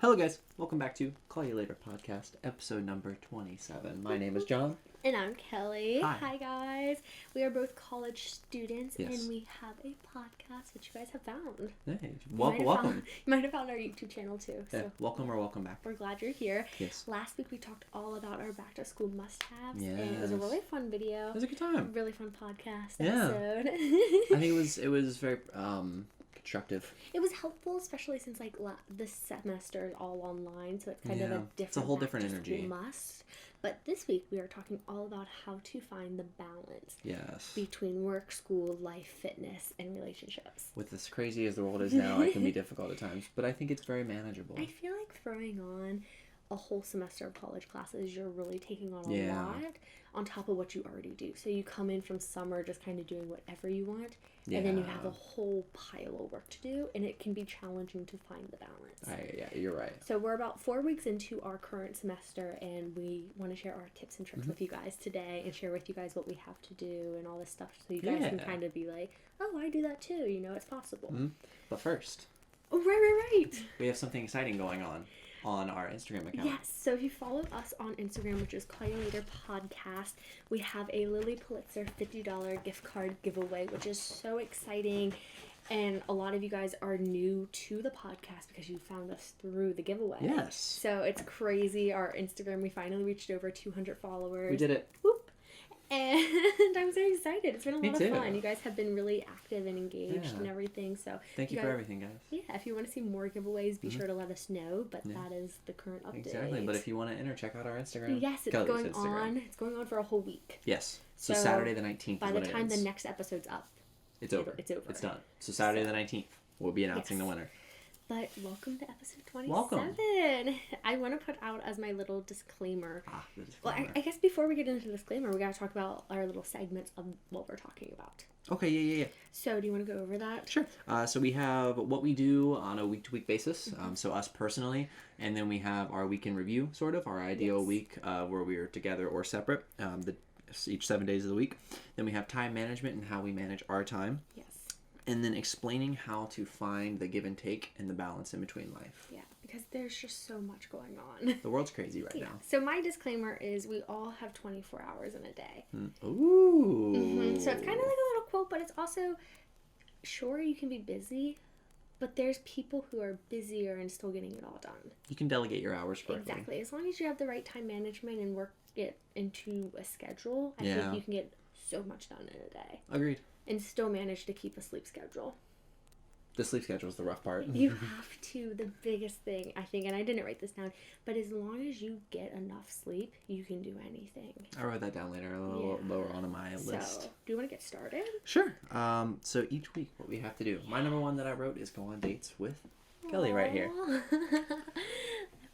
Hello guys, welcome back to Call You Later podcast, episode number 27. My name is John. And I'm Kelly. Hi. Guys. We are both college students, Yes. and we have a podcast which you guys have found. Hey, welcome. You might have found our YouTube channel too. Yeah, So welcome or welcome back. we're glad you're here. Yes. Last week we talked all about our back to school must-haves, Yes. and it was a really fun video. It was a good time. Really fun podcast Yeah. episode. I think it was very constructive. It was helpful, especially since this semester is all online, so it's kind of a different. It's a whole different back-to-school energy. must. But this week we are talking all about how to find the balance. Yes. Between work, school, life, fitness, and relationships. With as crazy as the world is now, it can be difficult at times, but I think it's very manageable. I feel like throwing on a whole semester of college classes, you're really taking on a lot on top of what you already do. So you come in from summer just kind of doing whatever you want, and then you have a whole pile of work to do, and it can be challenging to find the balance. Yeah, you're right. So we're about 4 weeks into our current semester, and we want to share our tips and tricks with you guys today, and share with you guys what we have to do and all this stuff, so you guys can kind of be like, oh, I do that too, it's possible. But first, right. we have something exciting going on our Instagram account. Yes, so if you follow us on Instagram, which is callyalater podcast, we have a Lily Pulitzer $50 gift card giveaway, which is so exciting. And a lot of you guys are new to the podcast because you found us through the giveaway. Yes. So it's crazy. Our Instagram, we finally reached over 200 followers. We did it. Whoop. And I'm so excited. It's been a lot of fun. You guys have been really active and engaged and everything. So thank you for everything, guys. Yeah, if you want to see more giveaways, be sure to let us know. But that is the current update. Exactly. But if you want to enter, check out our Instagram. Yes, it's going on. It's going on for a whole week. Yes. So Saturday the 19th. By the time the next episode's up, it's over. It's over. It's done. So Saturday the 19th, we'll be announcing the winner. But welcome to episode 27. Welcome. I want to put out as my little disclaimer. The disclaimer. Well, I guess before we get into the disclaimer, we got to talk about our little segments of what we're talking about. Okay, yeah. So do you want to go over that? Sure. So we have what we do on a week-to-week basis, so us personally, and then we have our week in review, sort of, our ideal week where we are together or separate, each 7 days of the week. Then we have time management and how we manage our time. Yes. And then explaining how to find the give and take and the balance in between life. Yeah, because there's just so much going on. The world's crazy right now. So my disclaimer is we all have 24 hours in a day. Ooh. So it's kind of like a little quote, but it's also, sure, you can be busy, but there's people who are busier and still getting it all done. You can delegate your hours correctly. Exactly. As long as you have the right time management and work it into a schedule, I think you can get so much done in a day. Agreed. And still manage to keep a sleep schedule. The sleep schedule is the rough part. You have to. The biggest thing, I think, and I didn't write this down, but as long as you get enough sleep, you can do anything. I'll write that down later, a little lower on my list. So, do you want to get started? Sure. So each week, what we have to do. My number one that I wrote is go on dates with Kelly right here.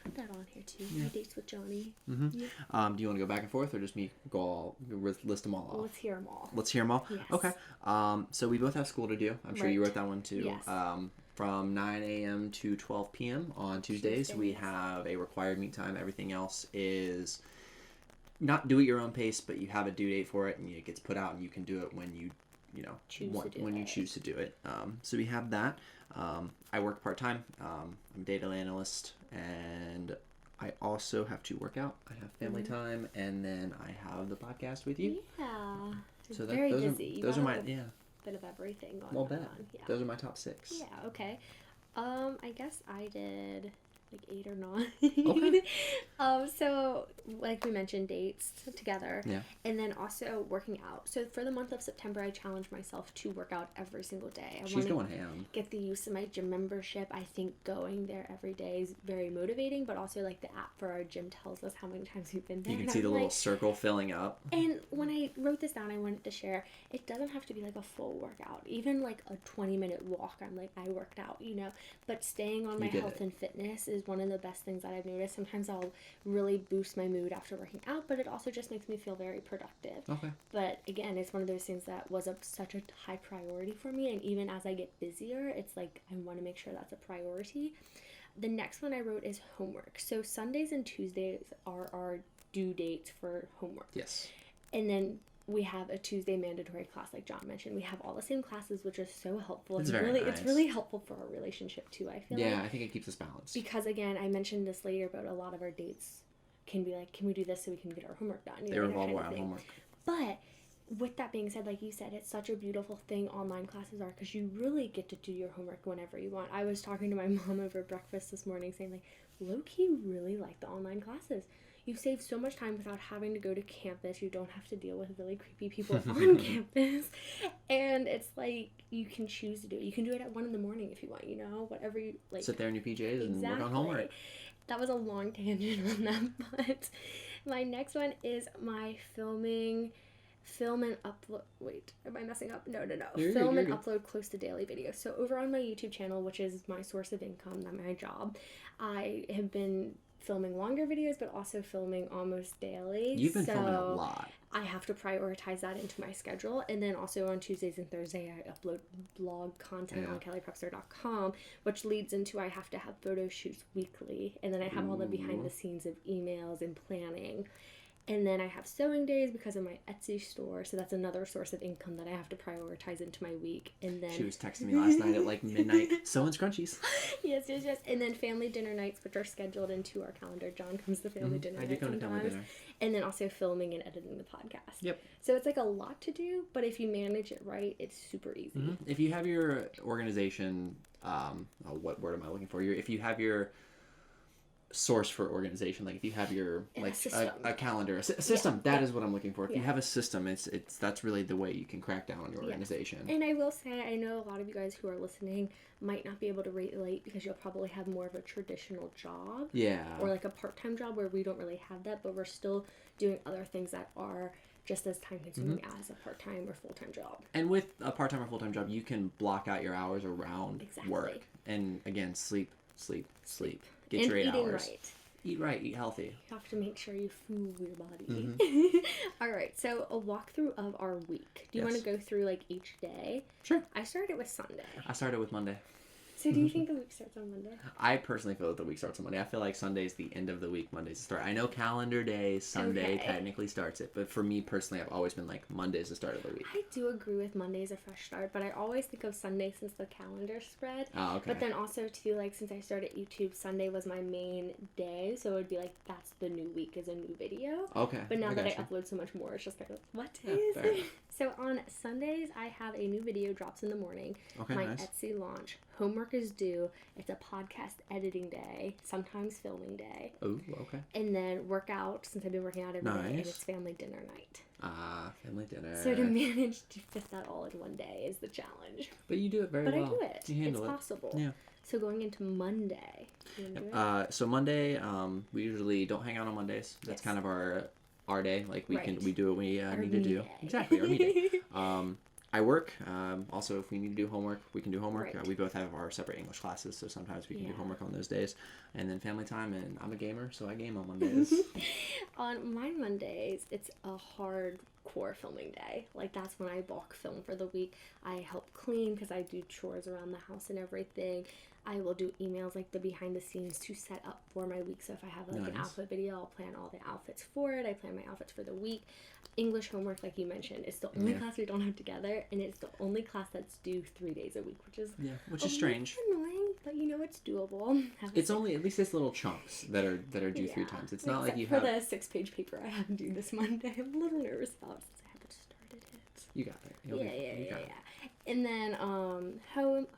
I put that on here too. My dates with Johnny. Do you want to go back and forth or just me list them all off? Let's hear them all. Let's hear them all? Yes. Okay. So we both have school to do. I'm sure you wrote that one too. Yes. From 9 a.m. to 12 p.m. on Tuesdays, we have a required meet time. Everything else is not do at your own pace, but you have a due date for it, and it gets put out, and you can do it when you choose to do it. So we have that. I work part-time. I'm a data analyst, and I also have to work out. I have family time, and then I have the podcast with you. Yeah. So very busy. Those are my bit of everything going on. Yeah. Those are my top 6. Yeah, okay. I guess I did like 8 or 9. Okay. So like we mentioned, dates together. Yeah. And then also working out. So for the month of September, I challenged myself to work out every single day. She's going ham. Get the use of my gym membership. I think going there every day is very motivating, but also like the app for our gym tells us how many times we've been there. You can see the little circle filling up. And when I wrote this down, I wanted to share, it doesn't have to be like a full workout. Even like a 20-minute walk, I'm like, I worked out, But staying on my health and fitness is one of the best things that I've noticed. Sometimes I'll really boost my mood after working out, but it also just makes me feel very productive. Okay. But again, it's one of those things that was such a high priority for me, and even as I get busier, it's like I want to make sure that's a priority. The next one I wrote is homework. So Sundays and Tuesdays are our due dates for homework. Yes. And then we have a Tuesday mandatory class, like John mentioned. We have all the same classes, which is so helpful. It's very nice. It's really helpful for our relationship too, I feel like. Yeah, I think it keeps us balanced. Because again, I mentioned this later, but a lot of our dates can be like, can we do this so we can get our homework done? They revolve around homework. But with that being said, like you said, it's such a beautiful thing online classes are, because you really get to do your homework whenever you want. I was talking to my mom over breakfast this morning saying, like, low-key really like the online classes. You save so much time without having to go to campus. You don't have to deal with really creepy people on campus. And it's like, you can choose to do it. You can do it at 1 a.m. if you want, you know, whatever you like. Sit there in your PJs and work on homework. That was a long tangent on that, but my next one is my film and upload. Wait, am I messing up? No. Film and upload close to daily videos. So over on my YouTube channel, which is my source of income, not my job, I have been filming longer videos, but also filming almost daily. You've been filming a lot. I have to prioritize that into my schedule. And then also on Tuesdays and Thursday, I upload blog content on callyprepster.com, which leads into I have to have photo shoots weekly. And then I have all the behind the scenes of emails and planning. And then I have sewing days because of my Etsy store. So that's another source of income that I have to prioritize into my week. And then she was texting me last night at like midnight, sewing scrunchies. Yes. And then family dinner nights, which are scheduled into our calendar. John comes to family dinner nights. I do come to family dinner. And then also filming and editing the podcast. Yep. So it's like a lot to do, but if you manage it right, it's super easy. Mm-hmm. If you have your organization, what word am I looking for? If you have your source for organization, like if you have your a calendar, a system, that is what I'm looking for. If you have a system, it's that's really the way you can crack down on your organization. And I will say, I know a lot of you guys who are listening might not be able to relate because you'll probably have more of a traditional job, or like a part-time job where we don't really have that, but we're still doing other things that are just as time-consuming as a part-time or full-time job. And with a part-time or full-time job, you can block out your hours around work. And again, sleep. Get your 8 hours. Right. Eat right, eat healthy. You have to make sure you fuel your body. All right, so a walkthrough of our week. Do you want to go through like each day? Sure. I started with Sunday. I started with Monday. So do you think the week starts on Monday? I personally feel that the week starts on Monday. I feel like Sunday's the end of the week, Monday's the start. I know calendar day, Sunday technically starts it, but for me personally, I've always been like Monday's the start of the week. I do agree with Monday's a fresh start, but I always think of Sunday since the calendar spread. Oh, okay. But then also too, like since I started YouTube, Sunday was my main day, so it would be like that's the new week is a new video. Okay. But now that I upload so much more, it's just like, what is it? So on Sundays, I have a new video drops in the morning. Okay, my nice. Etsy launch. Homework is due. It's a podcast editing day, sometimes filming day. Oh, okay. And then workout, since I've been working out every day, and it's family dinner night. Family dinner. So to manage to fit that all in one day is the challenge. But you do it very well. But I do it. You handle it's possible. Yeah. So going into Monday, you want to do it? So Monday, we usually don't hang out on Mondays. That's kind of our day. Like we do what we need to do. Exactly, our me day. I work. Also, if we need to do homework, we can do homework. We both have our separate English classes, so sometimes we can do homework on those days. And then family time, and I'm a gamer, so I game on Mondays. On my Mondays, it's a hardcore filming day. Like, that's when I bulk film for the week. I help clean because I do chores around the house and everything. I will do emails, like the behind the scenes to set up for my week. So if I have like an outfit video, I'll plan all the outfits for it. I plan my outfits for the week. English homework, like you mentioned, is the only class we don't have together, and it's the only class that's due 3 days a week, which is strange. Annoying, but you know it's doable. It's only at least it's little chunks that are due 3 times. It's not like you have for the 6-page paper I have due this Monday. I'm a little nervous about since I haven't started it. You got it. Yeah. And then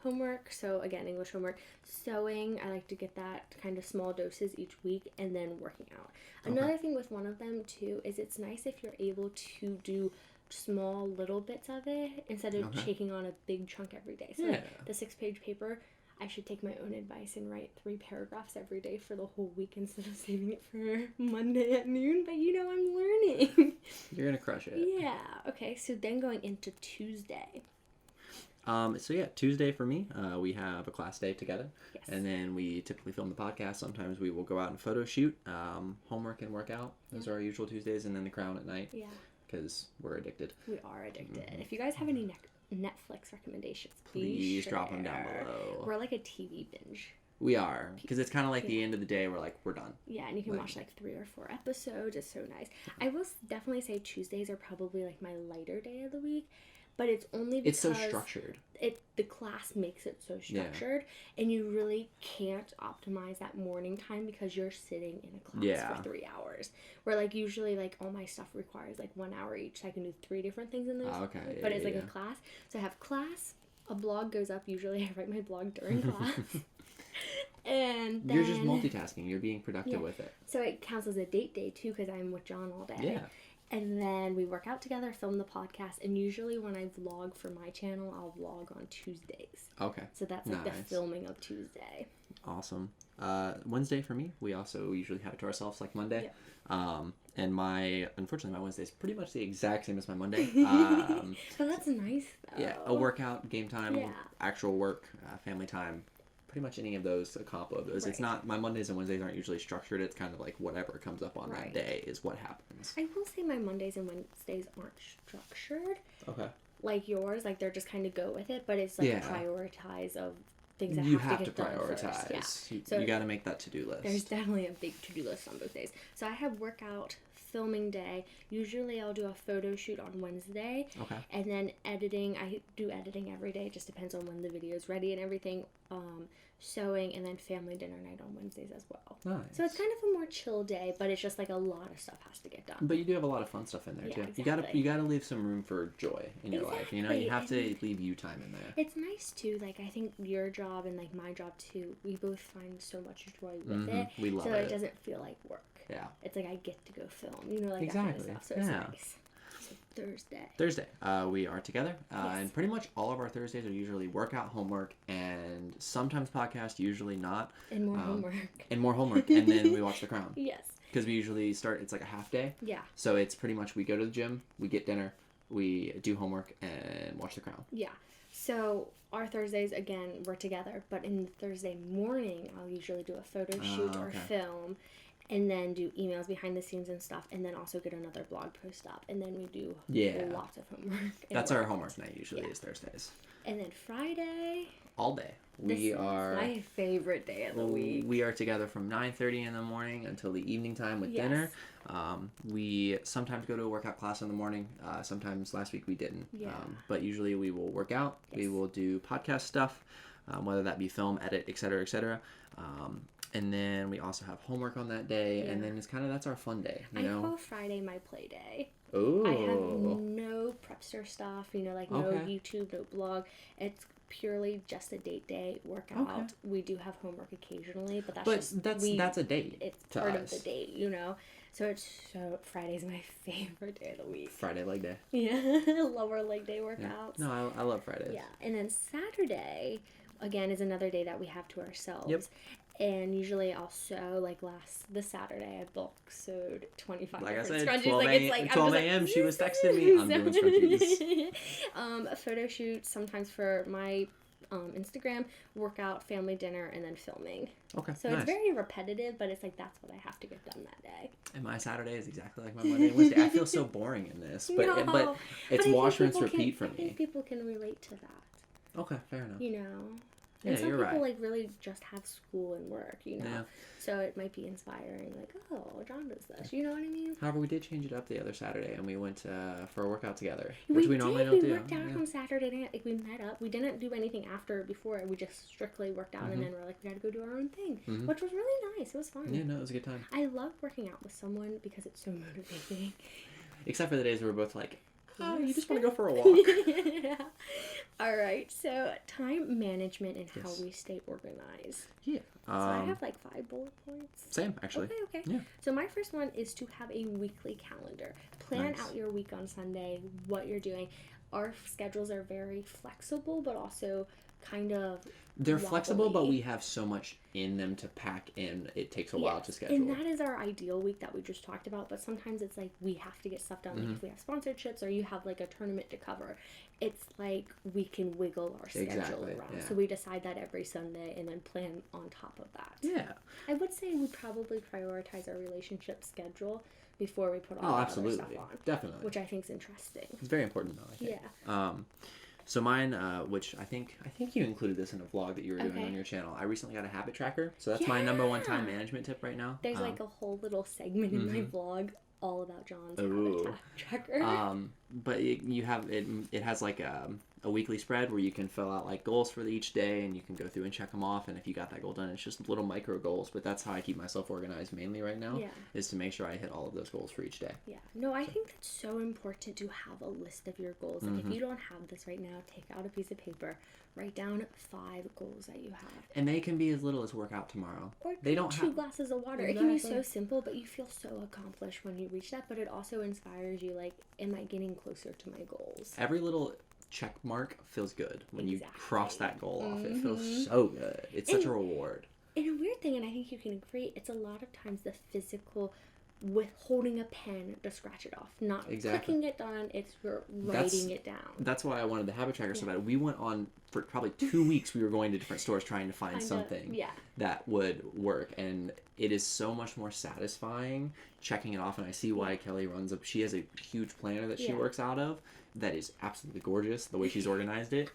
homework, so again, English homework. Sewing, I like to get that kind of small doses each week, and then working out. Another thing with one of them, too, is it's nice if you're able to do small little bits of it instead of taking on a big chunk every day. So like the 6-page paper, I should take my own advice and write 3 paragraphs every day for the whole week instead of saving it for Monday at noon. But I'm learning. You're going to crush it. Yeah. Okay, so then going into Tuesday. Tuesday for me, we have a class day together, and then we typically film the podcast. Sometimes we will go out and photo shoot, homework and workout. Those are our usual Tuesdays, and then the Crown at night. Yeah. Because we're addicted. We are addicted. If you guys have any Netflix recommendations, please drop them down below. We're like a TV binge We are, because it's kind of like the end of the day. We're like, we're done. Yeah, and you can watch like 3 or 4 episodes. It's so nice. I will definitely say Tuesdays are probably like my lighter day of the week, but it's only because it's so structured. The class makes it so structured, and you really can't optimize that morning time because you're sitting in a class for 3 hours. Where like usually like all my stuff requires like 1 hour each, so I can do 3 different things in those. Okay. But it's like a class, so I have class. A blog goes up. Usually, I write my blog during class. And then, you're just multitasking. You're being productive with it. So it counts as a date day too because I'm with John all day. Yeah. And then we work out together, film the podcast, and usually when I vlog for my channel, I'll vlog on Tuesdays. Okay. So that's like the filming of Tuesday. Awesome. Wednesday for me, we also usually have it to ourselves like Monday. Yeah. And unfortunately my Wednesday is pretty much the exact same as my Monday. But that's nice though. Yeah, a workout, game time, Yeah. actual work, family time. Pretty much any of those, a combo of those. Right. It's not, my Mondays and Wednesdays aren't usually structured. It's kind of like whatever comes up on that day is what happens. I will say my Mondays and Wednesdays aren't structured. Okay. Like yours, like they're just kind of go with it, but it's like a prioritize of things that you have to get prioritize. done first. Yeah. So you got to make that to-do list. There's definitely a big to-do list on both days. So I have workout, filming day. Usually I'll do a photo shoot on Wednesday. Okay. And then editing. I do editing every day. It just depends on when the video is ready and everything. Sewing, and then family dinner night on Wednesdays as well. Nice. So it's kind of a more chill day, but it's just like a lot of stuff has to get done. But you do have a lot of fun stuff in there too. Exactly. You gotta leave some room for joy in your life. You know, you have to leave you time in there. It's nice too. Like I think your job and like my job too. We both find so much joy with it. We love so it. it doesn't feel like work. Yeah. It's like I get to go film. You know, like exactly. that kind of stuff. So it's nice. Thursday, we are together, and pretty much all of our Thursdays are usually workout, homework, and sometimes podcast, usually not. And more homework. And then we watch The Crown. Yes. Because we usually start, it's like a half day. Yeah. So it's pretty much we go to the gym, we get dinner, we do homework, and watch The Crown. Yeah. So our Thursdays, again, we're together, but in the Thursday morning, I'll usually do a photo shoot or film. And then do emails behind the scenes and stuff, and then also get another blog post up, and then we do lots of homework. That's our homework night usually is Thursdays. And then Friday. All day. This is my favorite day of the week. We are together from 9:30 in the morning until the evening time with dinner. We sometimes go to a workout class in the morning. Sometimes last week we didn't. Yeah. But usually we will work out. Yes. We will do podcast stuff, whether that be film, edit, etc., etc. And then we also have homework on that day, and then it's kind of, that's our fun day, you know? I call Friday my play day. Oh. I have no Preppster stuff, you know, like no YouTube, no blog. It's purely just a date day, workout. Okay. We do have homework occasionally, but that's a date. It's part of the date, you know? So Friday's my favorite day of the week. Friday leg day. Yeah, lower leg day workouts. Yeah. No, I love Fridays. Yeah, and then Saturday, again, is another day that we have to ourselves. Yep. And usually I'll sew, like this Saturday, I bulk sewed 25 like different I said, scrunchies. 12 a.m. She was texting me, I'm doing scrunchies. A photo shoot, sometimes for my Instagram, workout, family dinner, and then filming. Okay, so it's very repetitive, but it's like that's what I have to get done that day. And my Saturday is exactly like my Monday and Wednesday. I feel so boring in this, but it's wash, rinse, repeat for me. I think people can relate to that. Okay, fair enough. You know? Yeah, and some you're people right. like really just have school and work, you know. Yeah. So it might be inspiring, like, oh, John does this. You know what I mean? However, we did change it up the other Saturday, and we went for a workout together, which we normally don't do. We worked out on Saturday night. Like, we met up. We didn't do anything before. We just strictly worked out, and then we're like, we got to go do our own thing, which was really nice. It was fun. Yeah, no, it was a good time. I love working out with someone because it's so motivating. Except for the days where we're both like, oh, you just want to go for a walk. Yeah. All right. So time management and how we stay organized. Yeah. So I have like 5 bullet points. Same, actually. Okay. Yeah. So my first one is to have a weekly calendar. Plan out your week on Sunday, what you're doing. Our schedules are very flexible, but also kind of they're flexible, but we have so much in them to pack in. It takes a while to schedule. And that is our ideal week that we just talked about. But sometimes it's like we have to get stuff done. Like if we have sponsorships or you have like a tournament to cover, it's like we can wiggle our schedule around. Yeah. So we decide that every Sunday and then plan on top of that. Yeah. I would say we probably prioritize our relationship schedule before we put all the other stuff on. Definitely. Which I think is interesting. It's very important though, I think. Yeah. So mine, which I think you included this in a vlog that you were doing on your channel. I recently got a habit tracker, so that's my number one time management tip right now. There's like a whole little segment in my vlog all about John's habit tracker. But you have it. It has like a weekly spread where you can fill out like goals for each day, and you can go through and check them off. And if you got that goal done, it's just little micro goals. But that's how I keep myself organized mainly right now. Is to make sure I hit all of those goals for each day. Yeah. No, I think that's so important to have a list of your goals. Like if you don't have this right now, take out a piece of paper, write down 5 goals that you have. And they can be as little as work out tomorrow. Or they don't 2 glasses of water. Exactly. It can be so simple, but you feel so accomplished when you reach that. But it also inspires you, like, am I getting closer to my goals? Every little check mark feels good when you cross that goal off. It feels so good. It's such a reward. And a weird thing, and I think you can agree, it's a lot of times the physical with holding a pen to scratch it off, not clicking it down, it's writing it down. That's why I wanted the habit tracker so bad. We went on for probably 2 weeks. We were going to different stores trying to find something that would work, and it is so much more satisfying checking it off. And I see why Kelly she has a huge planner that she works out of that is absolutely gorgeous the way she's organized it.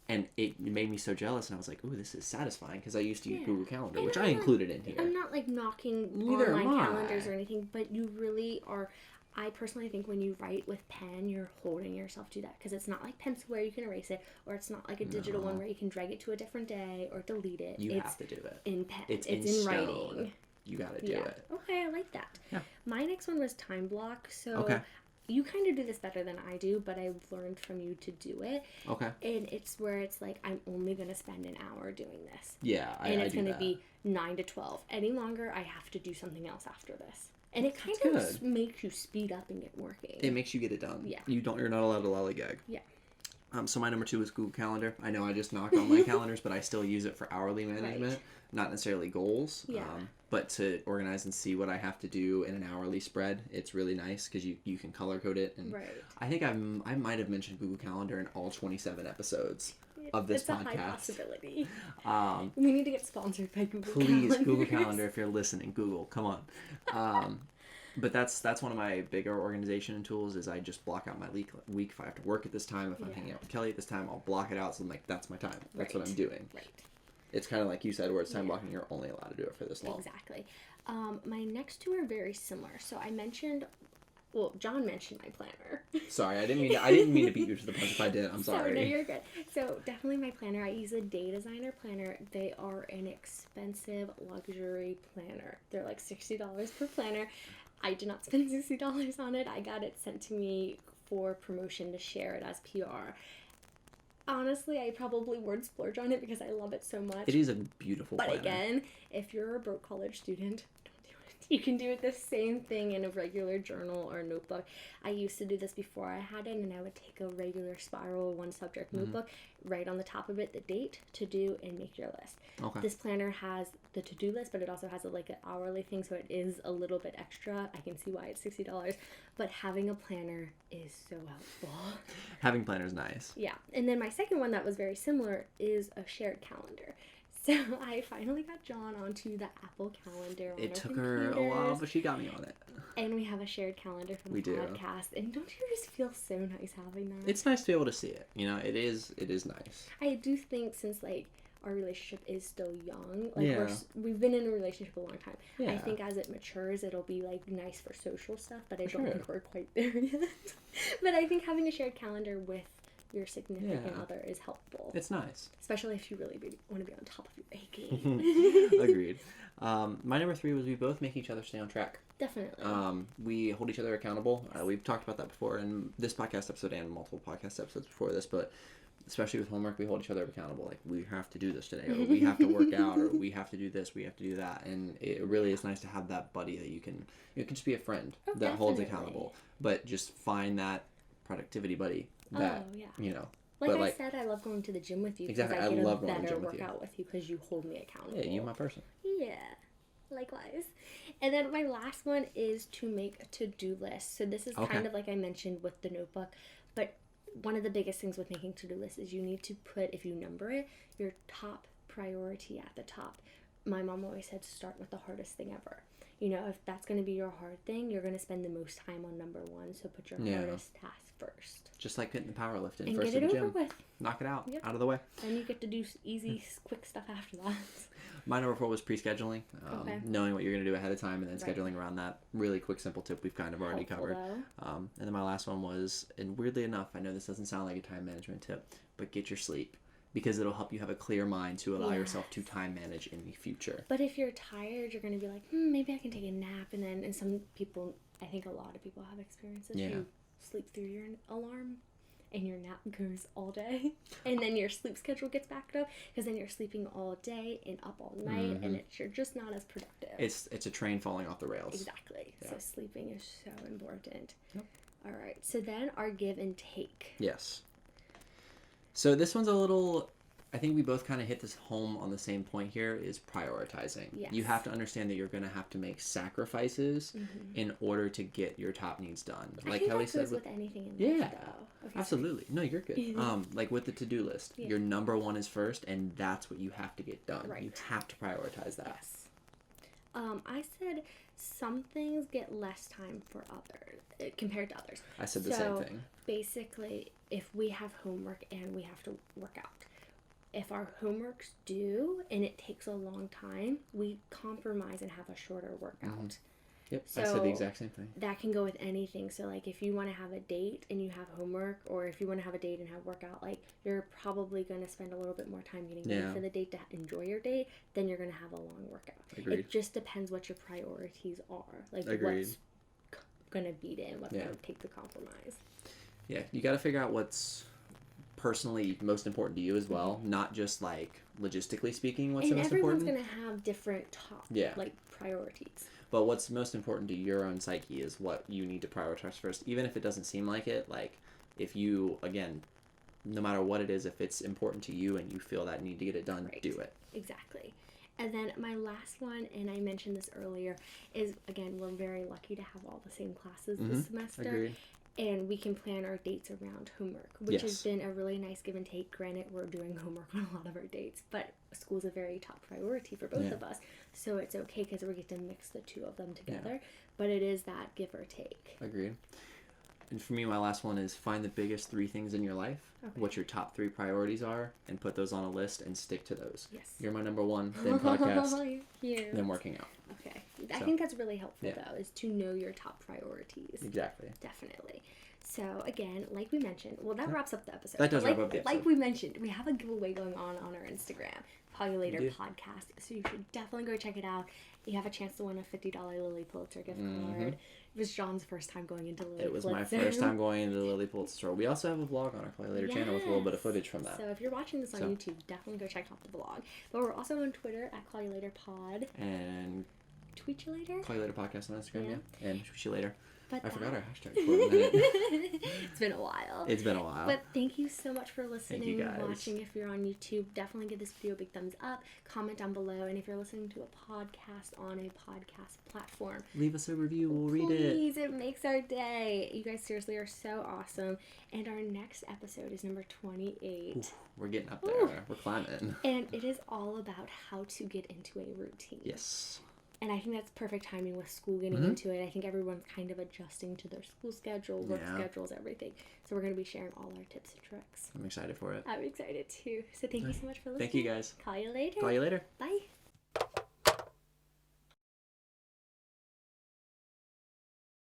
And it made me so jealous, and I was like, ooh, this is satisfying, because I used to use Google Calendar, which I included in here. I'm not, like, knocking online calendars or anything, but you really are... I personally think when you write with pen, you're holding yourself to that, because it's not like pencil where you can erase it, or it's not like a digital one where you can drag it to a different day or delete it. You have to do it. In pen. It's in stone. Writing. You gotta do it. Okay, I like that. Yeah. My next one was time block, so... You kind of do this better than I do, but I've learned from you to do it. Okay. And it's where it's like, I'm only going to spend an hour doing this. Yeah, And it's going to be 9 to 12. Any longer, I have to do something else after this. And it kind of makes you speed up and get working. It makes you get it done. Yeah. You're not allowed to lollygag. Yeah. So my number 2 is Google Calendar. I know I just knocked on my calendars, but I still use it for hourly management, not necessarily goals. Yeah. But to organize and see what I have to do in an hourly spread, it's really nice because you can color code it. And I think I might have mentioned Google Calendar in all 27 episodes of this podcast. It's a high possibility. We need to get sponsored by Google Please, Google Calendar, if you're listening. Google, come on. But that's one of my bigger organization tools is I just block out my week. If I have to work at this time, if I'm hanging out with Kelly at this time, I'll block it out. So I'm like, that's my time. That's what I'm doing. Right. It's kind of like you said, where it's time blocking. You're only allowed to do it for this long. Exactly. My next 2 are very similar. So I mentioned, John mentioned my planner. Sorry, I didn't mean to beat you to the punch. If I did, I'm sorry. No, you're good. So definitely my planner. I use a Day Designer planner. They are an expensive luxury planner. They're like $60 per planner. I did not spend $60 on it. I got it sent to me for promotion to share it as PR. Honestly, I probably would splurge on it because I love it so much. It is a beautiful planner. But again, if you're a broke college student, don't do it. You can do the same thing in a regular journal or notebook. I used to do this before I had it, and I would take a regular spiral 1-subject notebook, write on the top of it the date, to do, and make your list. Okay. This planner has the to-do list, but it also has an hourly thing, so it is a little bit extra. I can see why it's $60, but having a planner is so helpful. Having planner is nice. Yeah. And then my second one that was very similar is a shared calendar. So I finally got John onto the Apple Calendar. It took her a while, but she got me on it. And we have a shared calendar for the podcast. And don't you just feel so nice having that? It's nice to be able to see it. You know, it is nice. I do think since our relationship is still young, we've been in a relationship a long time. Yeah. I think as it matures, it'll be nice for social stuff, but I don't think we're quite there yet. But I think having a shared calendar with your significant other is helpful. It's nice. Especially if you really want to be on top of your A game. Agreed. My number 3 was we both make each other stay on track. Definitely. We hold each other accountable. We've talked about that before in this podcast episode and multiple podcast episodes before this, but especially with homework, we hold each other accountable. Like, we have to do this today, or we have to work out, or we have to do this, we have to do that. And it really is nice to have that buddy that you can just be a friend that holds accountable, but just find that productivity buddy that, you know. Like I said, I love going to the gym with you. Exactly, I love going to the gym with you. Better workout with you because you hold me accountable. Yeah, you're my person. Yeah, likewise. And then my last one is to make a to-do list. So this is kind of like I mentioned with the notebook, but one of the biggest things with making to-do lists is you need to put, if you number it, your top priority at the top. My mom always said start with the hardest thing ever. You know, if that's going to be your hard thing, you're going to spend the most time on number one. So put your hardest task first. Just like hitting the power lift in and first get at it the over gym. with. Knock it out. Out of the way. Then you get to do easy, quick stuff after that. My number 4 was pre-scheduling. Knowing what you're going to do ahead of time and then scheduling around that. Really quick, simple tip we've kind of already covered. And then my last one was, and weirdly enough, I know this doesn't sound like a time management tip, but get your sleep. Because it'll help you have a clear mind to allow yourself to time manage in the future. But if you're tired, you're going to be like, maybe I can take a nap. And some people, I think a lot of people have experiences. Yeah. You sleep through your alarm and your nap goes all day. And then your sleep schedule gets backed up because then you're sleeping all day and up all night. And you're just not as productive. It's a train falling off the rails. Exactly. Yeah. So sleeping is so important. Yep. All right. So then our give and take. Yes. So this one's a little, I think we both kind of hit this home on the same point here, is prioritizing. Yes. You have to understand that you're going to have to make sacrifices in order to get your top needs done. Like Kelly said, with anything in life, though. Okay, absolutely. No, you're good. Like with the to-do list, your number one is first, and that's what you have to get done. Right. You have to prioritize that. Yes. I said some things get less time for others compared to others. I said the same thing. Basically, if we have homework and we have to work out, if our homework's due and it takes a long time, we compromise and have a shorter workout. Yep, so I said the exact same thing. That can go with anything. So, like, if you want to have a date and you have homework, or if you want to have a date and have workout, like, you're probably going to spend a little bit more time getting ready for the date to enjoy your date, then you're going to have a long workout. Agreed. It just depends what your priorities are. Like, what's going to beat in, what's going to take the compromise. Yeah, you got to figure out what's personally most important to you as well, not just, like, logistically speaking what's the most important. And everyone's going to have different like, priorities. But what's most important to your own psyche is what you need to prioritize first. Even if it doesn't seem like it, like, if you, again, no matter what it is, if it's important to you and you feel that need to get it done, do it. Exactly. And then my last one, and I mentioned this earlier, is, again, we're very lucky to have all the same classes this semester. Agreed. And we can plan our dates around homework, which has been a really nice give and take. Granted, we're doing homework on a lot of our dates, but school's a very top priority for both of us. So it's okay because we get to mix the two of them together. Yeah. But it is that give or take. Agreed. And for me, my last one is find the biggest 3 things in your life, what your top 3 priorities are, and put those on a list and stick to those. Yes. You're my number 1, then podcast, then working out. Okay. I think that's really helpful, though, is to know your top priorities. Exactly. Definitely. So, again, like we mentioned, that wraps up the episode. That does wrap up the episode. Like we mentioned, we have a giveaway going on our Instagram, Callyalater Podcast. So you should definitely go check it out. You have a chance to win a $50 Lily Pulitzer gift card. It was John's first time going into Lily Pulitzer. It was my first time going into the Lily Pulitzer store. We also have a vlog on our Callyalater channel with a little bit of footage from that. So if you're watching this on YouTube, definitely go check out the vlog. But we're also on Twitter at CallyalaterPod. And Tweet you later? Callyalater Podcast on Instagram, and tweet you later. But I forgot our hashtag for a minute. It's been a while. It's been a while. But thank you so much for listening Thank you guys. and watching. If you're on YouTube, definitely give this video a big thumbs up. Comment down below. And if you're listening to a podcast on a podcast platform, leave us a review. We'll read it. Please, it makes our day. You guys seriously are so awesome. And our next episode is number 28. Ooh, we're getting up there. Ooh. We're climbing. And it is all about how to get into a routine. Yes. And I think that's perfect timing with school getting into it. I think everyone's kind of adjusting to their school schedule, work schedules, everything. So we're going to be sharing all our tips and tricks. I'm excited for it. I'm excited too. So thank you so much for listening. Thank you guys. Call you later. Call you later. Bye.